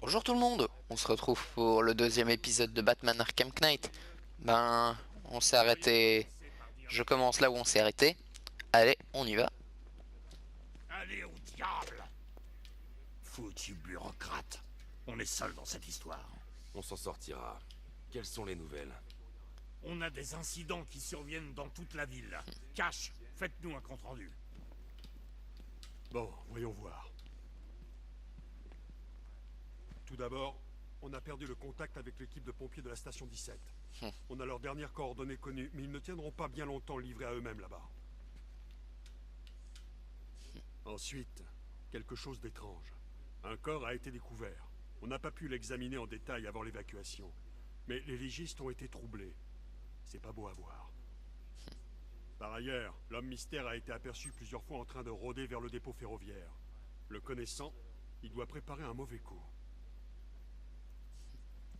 Bonjour tout le monde, on se retrouve pour le deuxième épisode de Batman Arkham Knight. On s'est arrêté, je commence là où on s'est arrêté. Allez, on y va. Allez au diable! Foutu bureaucrate. On est seul dans cette histoire. On s'en sortira. Quelles sont les nouvelles? On a des incidents qui surviennent dans toute la ville. Cash, faites-nous un compte-rendu. Bon, voyons voir. Tout d'abord, on a perdu le contact avec l'équipe de pompiers de la station 17. On a leurs dernières coordonnées connues, mais ils ne tiendront pas bien longtemps livrés à eux-mêmes là-bas. Ensuite, quelque chose d'étrange. Un corps a été découvert. On n'a pas pu l'examiner en détail avant l'évacuation. Mais les légistes ont été troublés. C'est pas beau à voir. Par ailleurs, l'homme mystère a été aperçu plusieurs fois en train de rôder vers le dépôt ferroviaire. Le connaissant, il doit préparer un mauvais coup.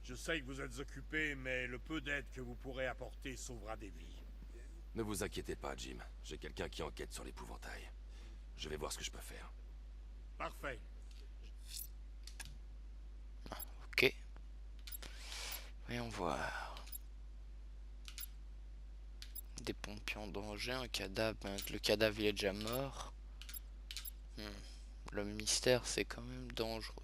Je sais que vous êtes occupé, mais le peu d'aide que vous pourrez apporter sauvera des vies. Ne vous inquiétez pas, Jim. J'ai quelqu'un qui enquête sur l'épouvantail. Je vais voir ce que je peux faire. Parfait. Ok. Voyons voir. Des pompiers en danger, un cadavre, le cadavre il est déjà mort. Le mystère c'est quand même dangereux.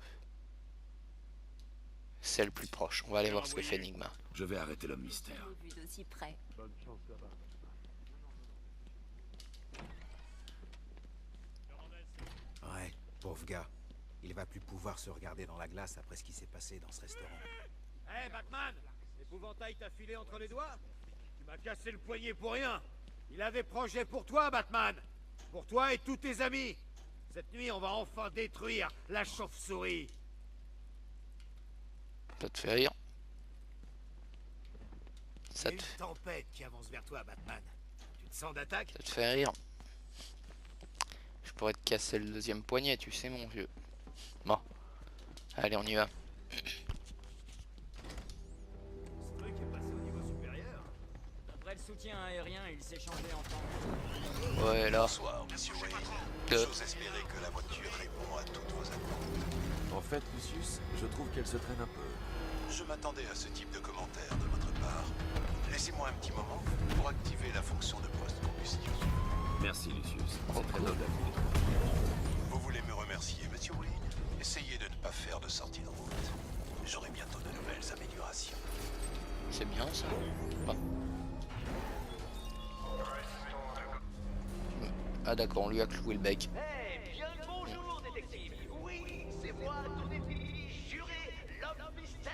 C'est le plus proche, on va aller voir ce que fait Enigma. Je vais arrêter l'homme mystère. Vu d'aussi près. Bonne chance là-bas. Ouais, pauvre gars. Il va plus pouvoir se regarder dans la glace après ce qui s'est passé dans ce restaurant. Hé, Batman! L'épouvantail t'a filé entre les doigts? Tu m'as cassé le poignet pour rien! Il avait projet pour toi, Batman! Pour toi et tous tes amis! Cette nuit, on va enfin détruire la chauve-souris! Ça te fait rire? Ça Il y te, a une tempête qui avance vers toi, Batman. Tu te sens d'attaque? ça te fait rire? Je pourrais te casser le deuxième poignet, tu sais mon vieux. Bon. Allez, on y va. Ce truc est passé au niveau supérieur. Après le soutien aérien, il s'est changé en tank. Ouais, là. Bonsoir, monsieur Wayne. J'ose espérer que la voiture répond à toutes vos attentes. En fait, Lucius, je trouve qu'elle se traîne un peu. Je m'attendais à ce type de commentaire de votre part. Laissez-moi un petit moment pour activer la fonction de post-combustion. Merci, Lucius. C'est très noble à vous. Vous voulez me remercier, monsieur Wayne? Essayez de ne pas faire de sortie de route. J'aurai bientôt de nouvelles améliorations. C'est bien ça. Bon. Ah d'accord, on lui a cloué le bec. Eh bien le bonjour, détective. Oui, c'est moi, ton ennemi juré, l'homme mystère.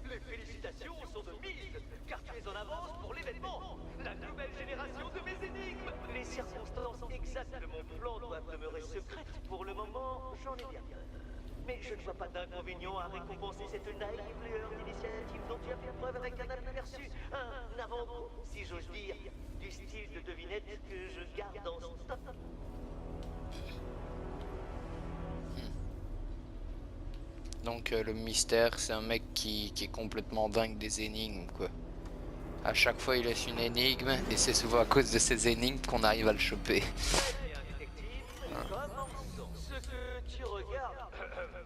Les félicitations sont de mise, car tu es en avance pour l'événement. La nouvelle génération de mes énigmes. Les circonstances exactes de mon plan doivent demeurer secrètes. Pour le moment, j'en ai bien peur. Mais je ne vois pas d'inconvénient à récompenser cette naïve lueur d'initiative dont tu as fait preuve avec un aperçu, un avant-goût, si j'ose dire, du style de devinette que je garde en stock. Donc le mystère, c'est un mec qui est complètement dingue des énigmes, quoi. À chaque fois, il laisse une énigme, et c'est souvent à cause de ces énigmes qu'on arrive à le choper. Très bien, détective. Commençons. Ce que tu regardes,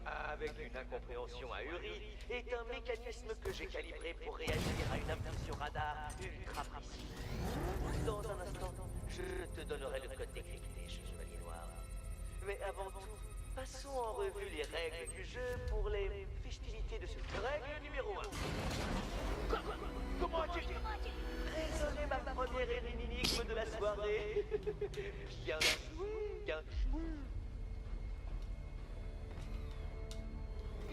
avec une incompréhension ahurie, est un mécanisme que j'ai calibré pour réagir à une impulsion radar ultra précise. Dans un instant, je te donnerai le code décrypté, Chevalier Noir. Mais avant tout, passons en revue les règles du jeu pour les festivités de ce... Règle numéro 1. Comment as-tu résolu ma première énigme de la soirée? Bien joué, bien joué.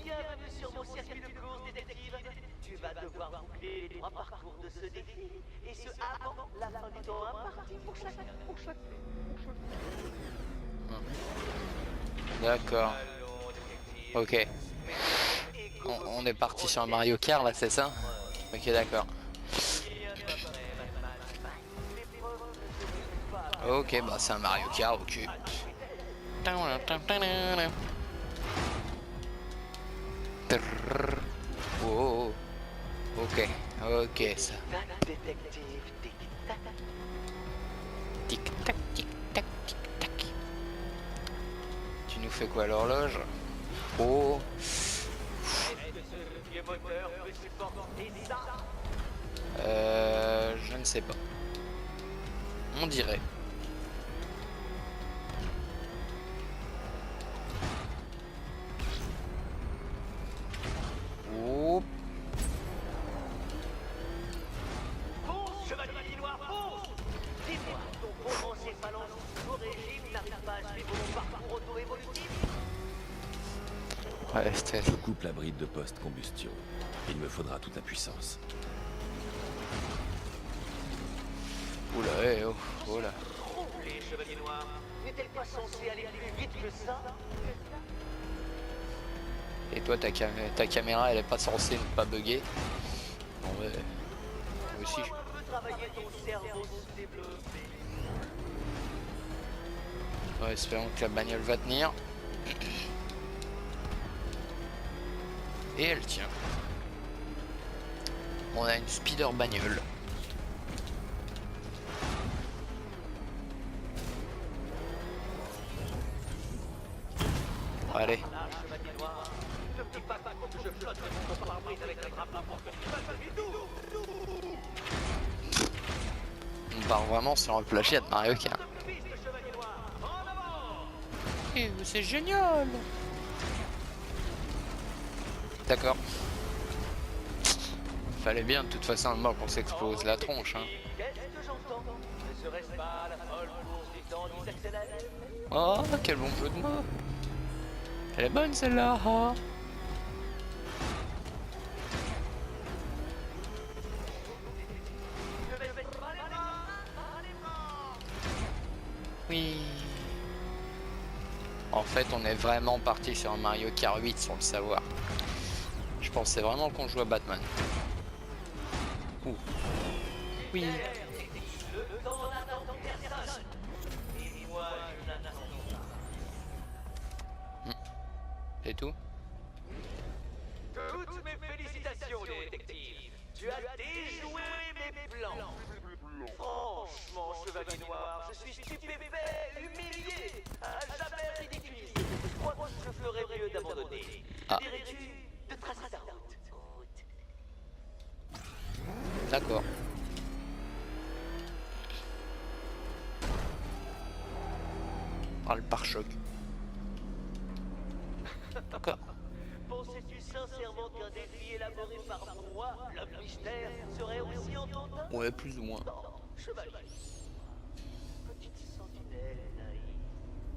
Bienvenue sur mon circuit de course, détective. Tu vas devoir boucler les 3 parcours de ce défi, et ce avant la fin du temps imparti pour chacun. D'accord. Allons, détective. Ok. On est parti sur un Mario Kart, là, c'est ça? Ok, d'accord. Ok, bah c'est un Mario Kart, ok. Oh, ok, ok ça. Détective, tic-tac. Tic tac, tic tac, tic tac. Tu nous fais quoi, l'horloge? Oh. moteur peut supporter ça? Je ne sais pas. On dirait. Oh. Fonce, chevalier noir, fonce! Dis-moi, ton pauvre encéphalon au régime n'arrive pas à suivre mon parcours auto-évolutif? Ouais, c'était... Je coupe la bride de post-combustion. Il me faudra toute la puissance. Oula, oh, oh là. Les chevaliers noirs, n'est-elle pas censée aller plus vite que ça? Et toi, ta caméra, elle est pas censée ne pas bugger. Bon, ouais. Moi aussi. Un peu travailler ton cerveau sous-développé. Ouais, espérons que la bagnole va tenir. Et elle tient. On a une speeder bagnole. Allez. Là, chevalier noir, ne me dis pas que je flotte mon pare-brise avec la trappe pour que tu fasses un bidou. On part vraiment sur un plagiat de Mario Kart. Piste, chevalier noir, en avant! Eh, c'est génial. D'accord. Fallait bien de toute façon le mort qu'on s'explose la tronche, hein. Qu'est-ce que j'entends? Ne serait-ce pas la folle course du temps qui s'accélère? Oh, quel bon jeu de mots. Elle est bonne celle-là, hein. Oui. En fait, on est vraiment parti sur un Mario Kart 8 sans le savoir. Je pensais vraiment qu'on jouait à Batman. Ouh. Oui. Le temps n'attend personne. Et moi, je n'attends pas. C'est tout? Toutes mes félicitations, détective. Tu as déjoué mes plans. Franchement, chevalier noir, je suis stupéfait, humilié, à jamais ridiculisé. Je crois que je ferais mieux d'abandonner. Ah. Dirais-tu de tracer ta route? D'accord. Ah, le pare-choc. D'accord. Pensais-tu sincèrement qu'un défi élaboré par moi, l'homme mystère, serait aussi en ton temps? Ouais, plus ou moins. Non, chevalier. Petite sentinelle naïve.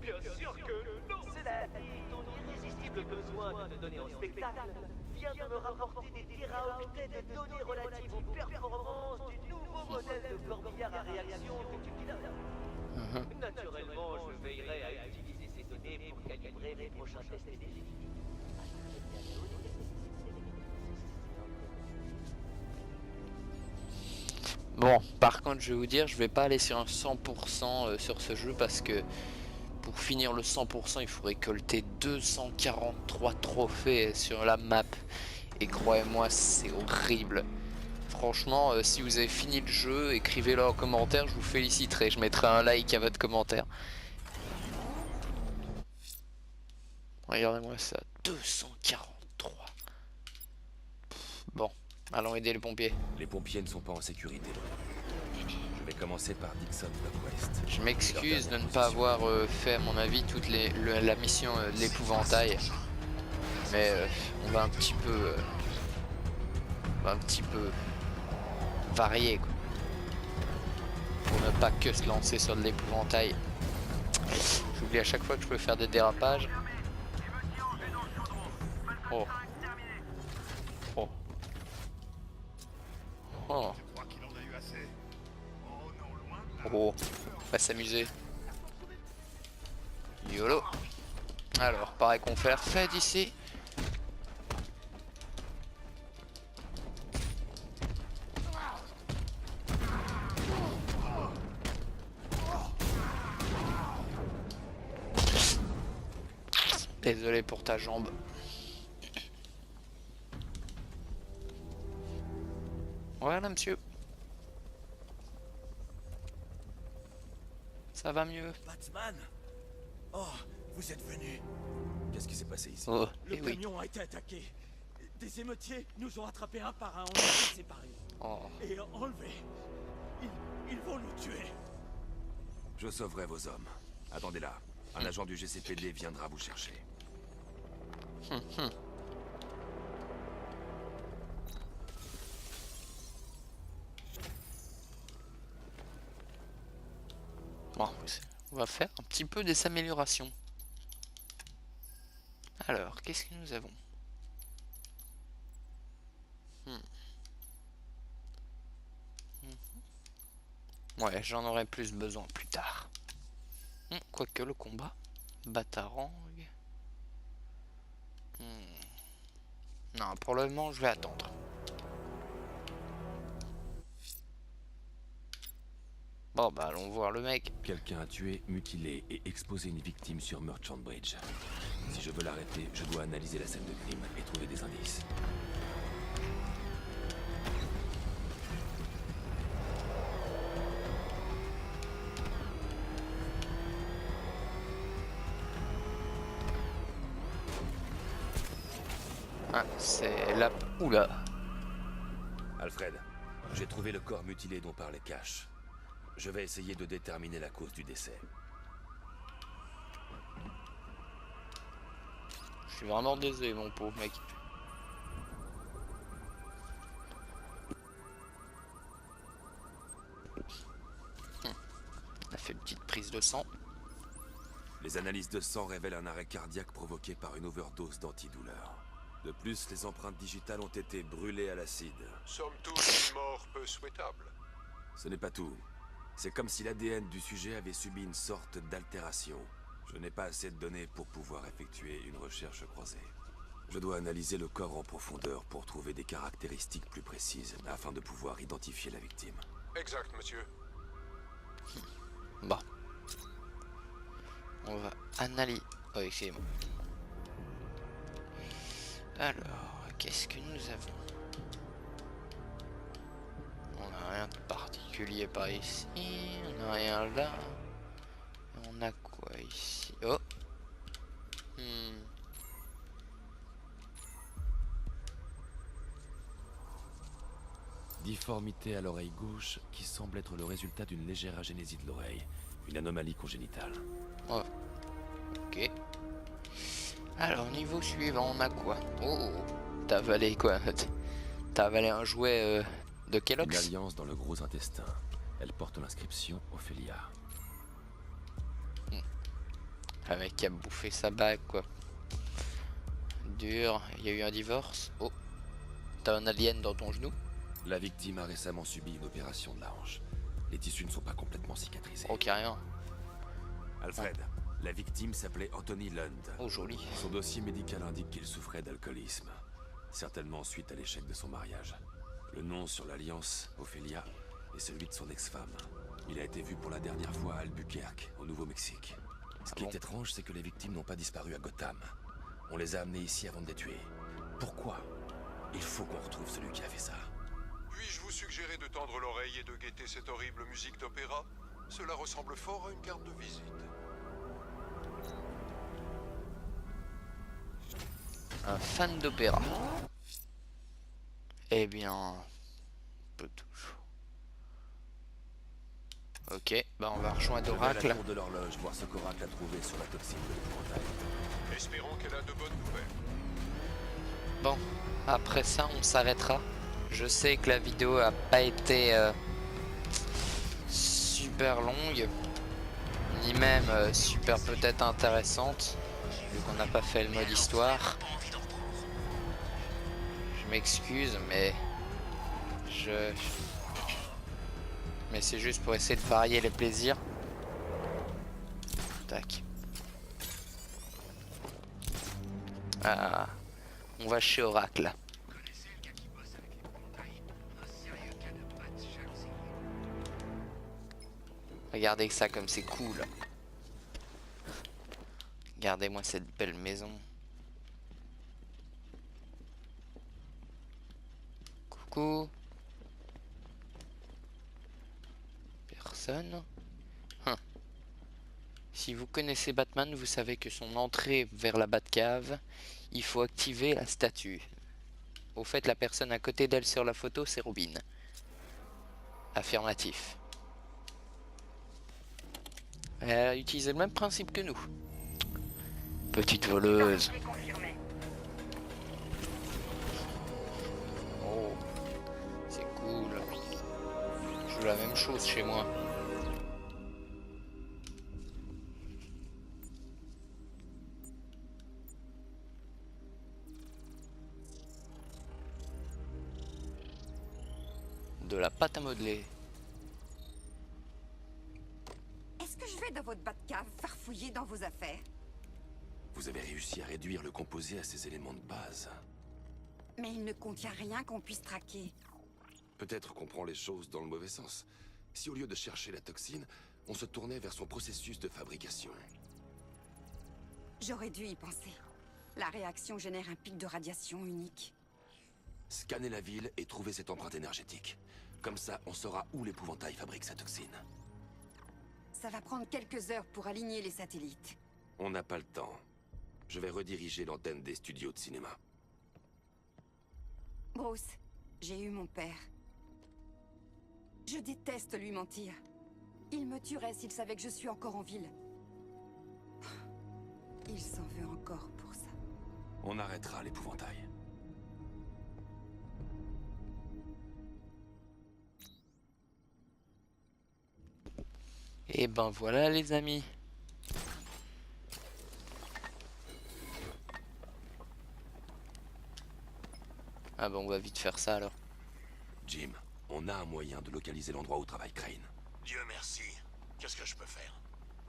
Bien sûr que non. Cela dit, ton irrésistible besoin de te donner en spectacle vient de me rapporter des teraoctets de données relatives aux performances du nouveau modèle de corbillard à réaction que tu pilotes. Naturellement, je veillerai à utiliser ces données pour calibrer mes prochains tests et défis. Bon, par contre, je vais vous dire, je vais pas aller sur un 100% sur ce jeu parce que pour finir le 100%, il faut récolter 243 trophées sur la map. Et croyez-moi, c'est horrible. Franchement, si vous avez fini le jeu, écrivez-le en commentaire, je vous féliciterai. Je mettrai un like à votre commentaire. Regardez-moi ça, 243. Bon, allons aider les pompiers. Les pompiers ne sont pas en sécurité. Je vais commencer par Dixon Dock West. Je m'excuse de ne pas avoir fait, à mon avis, toute la mission de l'épouvantail. Mais on va un petit peu... varier, quoi. Pour ne pas que se lancer sur de l'épouvantail. J'oublie à chaque fois que je peux faire des dérapages. Oh. Oh. Oh. Oh. On va s'amuser. YOLO. Alors, pareil qu'on fait d'ici. Désolé pour ta jambe. Voilà, monsieur. Ça va mieux. Batman? Oh, vous êtes venu. Qu'est-ce qui s'est passé ici? Oh, Le et oui. camion a été attaqué. des émeutiers nous ont attrapés un par un, on les a séparés. Oh. Et enlevés. Ils vont nous tuer. Je sauverai vos hommes. Attendez là. Un agent du GCPD viendra vous chercher. Bon, on va faire un petit peu des améliorations. Alors, qu'est-ce que nous avons? Ouais, j'en aurai plus besoin plus tard. Quoique le combat. Batarang. Non, pour le moment, je vais attendre. Bon, bah, allons voir le mec. Quelqu'un a tué, mutilé et exposé une victime sur Merchant Bridge. Si je veux l'arrêter, je dois analyser la scène de crime et trouver des indices. Ah, c'est là. Oula. Alfred, j'ai trouvé le corps mutilé dont parlait Cash. Je vais essayer de déterminer la cause du décès. Je suis vraiment désolé, mon pauvre mec. On a fait une petite prise de sang. Les analyses de sang révèlent un arrêt cardiaque provoqué par une overdose d'antidouleur. De plus, les empreintes digitales ont été brûlées à l'acide. Somme toute, une mort peu souhaitable. Ce n'est pas tout. C'est comme si l'ADN du sujet avait subi une sorte d'altération. Je n'ai pas assez de données pour pouvoir effectuer une recherche croisée. Je dois analyser le corps en profondeur pour trouver des caractéristiques plus précises, afin de pouvoir identifier la victime. Exact, monsieur. Bon. On va analyser... Oh, excusez-moi. Alors, qu'est-ce que nous avons? On n'a rien de particulier par ici. On n'a rien là. On a quoi ici? Oh. Difformité à l'oreille gauche qui semble être le résultat d'une légère agénésie de l'oreille. Une anomalie congénitale. Oh. Ok. Alors, niveau suivant, on a quoi? Oh, t'as avalé quoi? T'as avalé un jouet de Une Kellogg's? alliance dans le gros intestin. Elle porte l'inscription Ophélia. Un mec qui a bouffé sa bague, quoi. Dur. Il y a eu un divorce. Oh. T'as un alien dans ton genou? La victime a récemment subi une opération de la hanche. Les tissus ne sont pas complètement cicatrisés. Ok, rien. Alfred, la victime s'appelait Anthony Lund. Oh, joli. Son dossier médical indique qu'il souffrait d'alcoolisme. Certainement suite à l'échec de son mariage. Le nom sur l'alliance, Ophélia, est celui de son ex-femme. Il a été vu pour la dernière fois à Albuquerque, au Nouveau-Mexique. Ce qui est étrange, c'est que les victimes n'ont pas disparu à Gotham. On les a amenées ici avant de les tuer. Pourquoi? Il faut qu'on retrouve celui qui a fait ça. Puis-je vous suggérer de tendre l'oreille et de guetter cette horrible musique d'opéra? Cela ressemble fort à une carte de visite. Un fan d'opéra. Eh bien... Peu toujours. Ok, bah on va rejoindre Je vais à Oracle. la tour de l'horloge, voir ce qu'Oracle a trouvé sur la toxine de l'épouvantail. Espérons qu'elle a de bonnes nouvelles. Bon, après ça, on s'arrêtera. Je sais que la vidéo a pas été super longue, ni même super peut-être intéressante, vu qu'on n'a pas fait le mode histoire. Je m'excuse, mais mais c'est juste pour essayer de varier les plaisirs. Tac. Ah, on va chez Oracle. Regardez ça comme c'est cool. Regardez-moi cette belle maison. Coucou. Personne. Si vous connaissez Batman, vous savez que son entrée vers la Batcave, il faut activer la statue. Au fait, la personne à côté d'elle sur la photo, c'est Robin. Affirmatif. Elle a utilisé le même principe que nous. Petite voleuse. Oh, c'est cool. Je joue la même chose chez moi. De la pâte à modeler. Est-ce que je vais dans votre Batcave farfouiller dans vos affaires? Vous avez réussi à réduire le composé à ses éléments de base. Mais il ne contient rien qu'on puisse traquer. Peut-être qu'on prend les choses dans le mauvais sens. Si au lieu de chercher la toxine, on se tournait vers son processus de fabrication. J'aurais dû y penser. La réaction génère un pic de radiation unique. Scanner la ville et trouver cette empreinte énergétique. Comme ça, on saura où l'épouvantail fabrique sa toxine. Ça va prendre quelques heures pour aligner les satellites. On n'a pas le temps. Je vais rediriger l'antenne des studios de cinéma. Bruce, j'ai eu mon père. Je déteste lui mentir. Il me tuerait s'il savait que je suis encore en ville. Il s'en veut encore pour ça. On arrêtera l'épouvantail. Et ben voilà les amis. Ah ben on va vite faire ça alors. Jim, on a un moyen de localiser l'endroit où travaille Crane. Dieu merci. Qu'est-ce que je peux faire?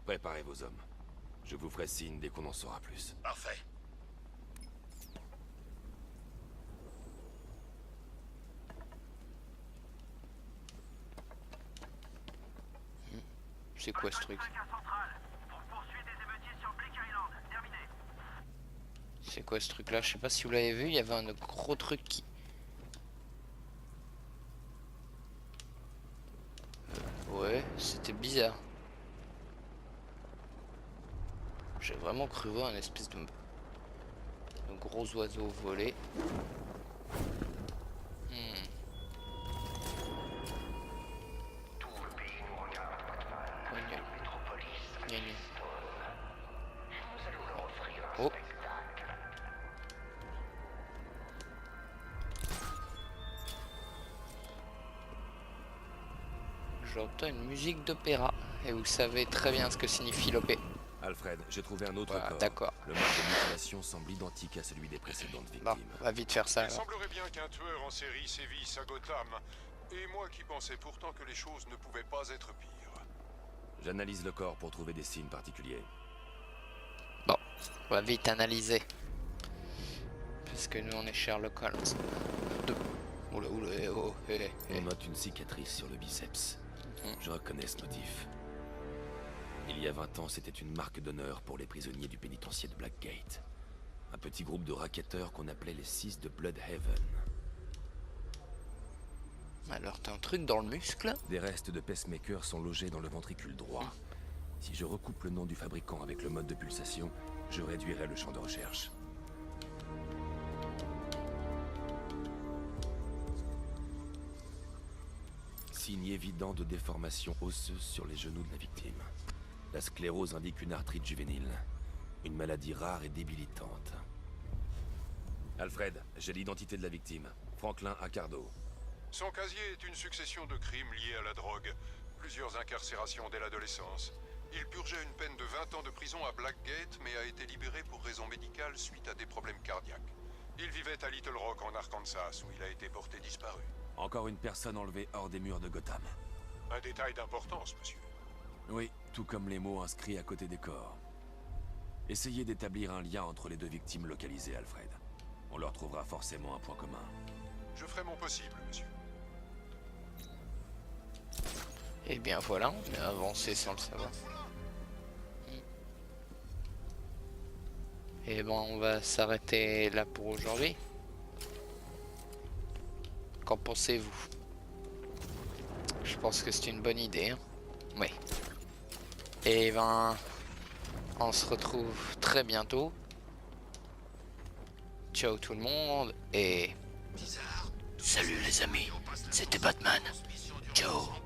Préparez vos hommes. Je vous ferai signe dès qu'on en saura plus. Parfait. C'est quoi ce truc? C'est quoi ce truc là? Je sais pas si vous l'avez vu, il y avait un gros truc qui... Ouais, c'était bizarre. J'ai vraiment cru voir un espèce de gros oiseau voler. Oh. J'entends une musique d'opéra et vous savez très bien ce que signifie l'opé. Alfred, j'ai trouvé un autre Voilà, corps. d'accord. Le mode de mutilation semble identique à celui des précédentes victimes. Bon, on va vite faire ça Il alors. semblerait bien qu'un tueur en série sévisse à Gotham. Et moi qui pensais pourtant que les choses ne pouvaient pas être pires. J'analyse le corps pour trouver des signes particuliers. Bon, on va vite analyser. Parce que nous on est Sherlock Holmes. Oula, oula, oh, On note une cicatrice sur le biceps. Je reconnais ce motif. Il y a 20 ans, c'était une marque d'honneur pour les prisonniers du pénitencier de Blackgate. Un petit groupe de racketteurs qu'on appelait les 6 de Bloodhaven. Alors t'as un truc dans le muscle? Des restes de pacemakers sont logés dans le ventricule droit. Si je recoupe le nom du fabricant avec le mode de pulsation, je réduirai le champ de recherche. Signe évident de déformation osseuse sur les genoux de la victime. La sclérose indique une arthrite juvénile. Une maladie rare et débilitante. Alfred, j'ai l'identité de la victime. Franklin Accardo. Son casier est une succession de crimes liés à la drogue. Plusieurs incarcérations dès l'adolescence. Il purgeait une peine de 20 ans de prison à Blackgate, mais a été libéré pour raisons médicales suite à des problèmes cardiaques. Il vivait à Little Rock en Arkansas, où il a été porté disparu. Encore une personne enlevée hors des murs de Gotham. Un détail d'importance, monsieur. Oui, tout comme les mots inscrits à côté des corps. Essayez d'établir un lien entre les deux victimes localisées, Alfred. On leur trouvera forcément un point commun. Je ferai mon possible, monsieur. Et bien voilà, on a avancé sans le savoir. Et bon, on va s'arrêter là pour aujourd'hui. Qu'en pensez-vous? Je pense que c'est une bonne idée. Hein, oui. Et ben, on se retrouve très bientôt. Ciao tout le monde et Salut les amis, c'était Batman. Ciao.